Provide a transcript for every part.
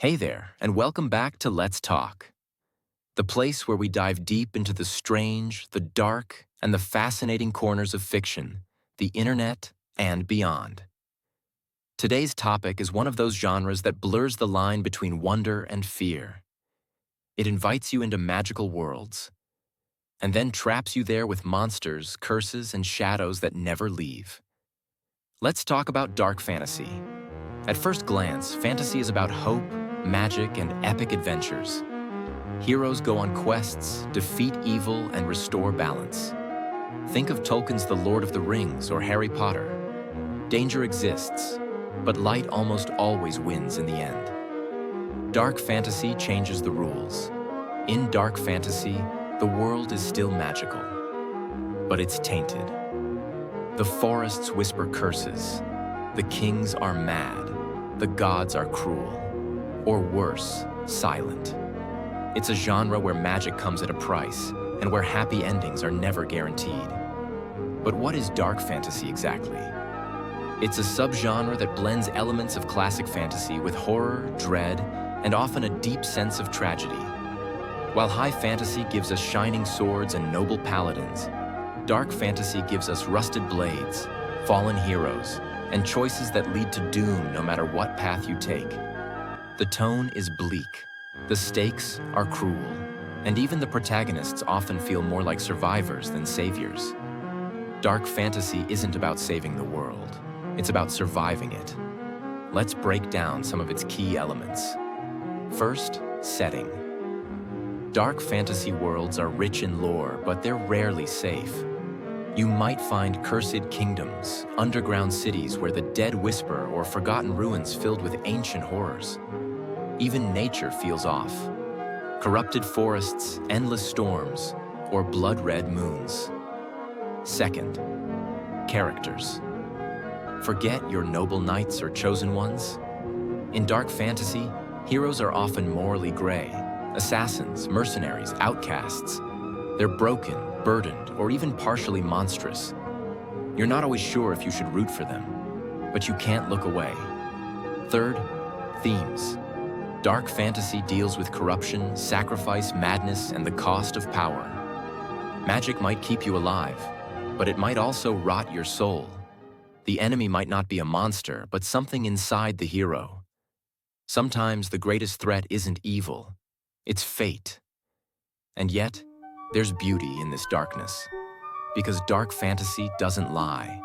Hey there, and welcome back to Let's Talk, the place where we dive deep into the strange, the dark, and the fascinating corners of fiction, the internet, and beyond. Today's topic is one of those genres that blurs the line between wonder and fear. It invites you into magical worlds, and then traps you there with monsters, curses, and shadows that never leave. Let's talk about dark fantasy. At first glance, fantasy is about hope, magic, and epic adventures. Heroes go on quests, defeat evil, and restore balance. Think of Tolkien's The Lord of the Rings or Harry Potter. Danger exists, but light almost always wins in the end. Dark fantasy changes the rules. In dark fantasy, the world is still magical, but it's tainted. The forests whisper curses. The kings are mad. The gods are cruel. Or worse, silent. It's a genre where magic comes at a price, and where happy endings are never guaranteed. But what is dark fantasy exactly? It's a subgenre that blends elements of classic fantasy with horror, dread, and often a deep sense of tragedy. While high fantasy gives us shining swords and noble paladins, dark fantasy gives us rusted blades, fallen heroes, and choices that lead to doom no matter what path you take. The tone is bleak, the stakes are cruel, and even the protagonists often feel more like survivors than saviors. Dark fantasy isn't about saving the world, it's about surviving it. Let's break down some of its key elements. First, setting. Dark fantasy worlds are rich in lore, but they're rarely safe. You might find cursed kingdoms, underground cities where the dead whisper, or forgotten ruins filled with ancient horrors. Even nature feels off. Corrupted forests, endless storms, or blood-red moons. Second, characters. Forget your noble knights or chosen ones. In dark fantasy, heroes are often morally gray. Assassins, mercenaries, outcasts. They're broken, burdened, or even partially monstrous. You're not always sure if you should root for them, but you can't look away. Third, themes. Dark fantasy deals with corruption, sacrifice, madness, and the cost of power. Magic might keep you alive, but it might also rot your soul. The enemy might not be a monster, but something inside the hero. Sometimes the greatest threat isn't evil, it's fate. And yet, there's beauty in this darkness, because dark fantasy doesn't lie.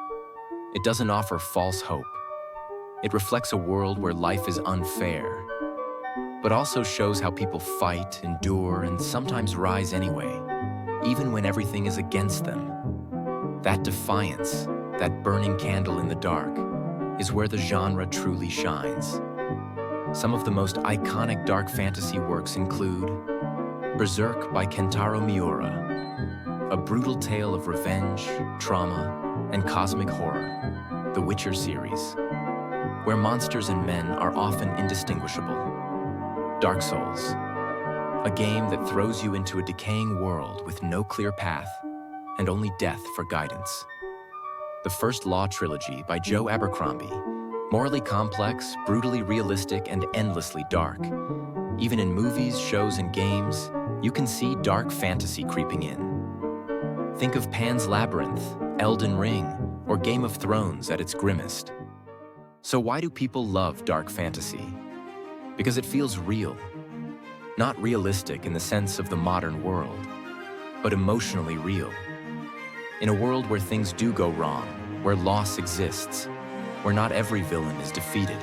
It doesn't offer false hope. It reflects a world where life is unfair, but also shows how people fight, endure, and sometimes rise anyway, even when everything is against them. That defiance, that burning candle in the dark, is where the genre truly shines. Some of the most iconic dark fantasy works include Berserk by Kentaro Miura, a brutal tale of revenge, trauma, and cosmic horror, The Witcher series, where monsters and men are often indistinguishable. Dark Souls, a game that throws you into a decaying world with no clear path and only death for guidance. The First Law trilogy by Joe Abercrombie, morally complex, brutally realistic, and endlessly dark. Even in movies, shows, and games, you can see dark fantasy creeping in. Think of Pan's Labyrinth, Elden Ring, or Game of Thrones at its grimmest. So why do people love dark fantasy? Because it feels real. Not realistic in the sense of the modern world, but emotionally real. In a world where things do go wrong, where loss exists, where not every villain is defeated,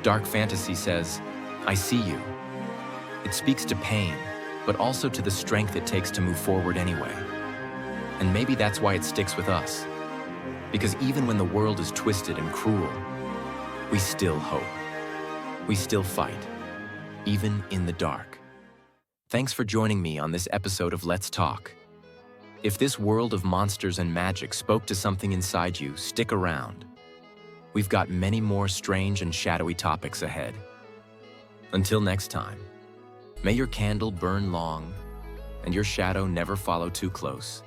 dark fantasy says, I see you. It speaks to pain, but also to the strength it takes to move forward anyway. And maybe that's why it sticks with us. Because even when the world is twisted and cruel, we still hope. We still fight, even in the dark. Thanks for joining me on this episode of Let's Talk. If this world of monsters and magic spoke to something inside you, stick around. We've got many more strange and shadowy topics ahead. Until next time, may your candle burn long and your shadow never follow too close.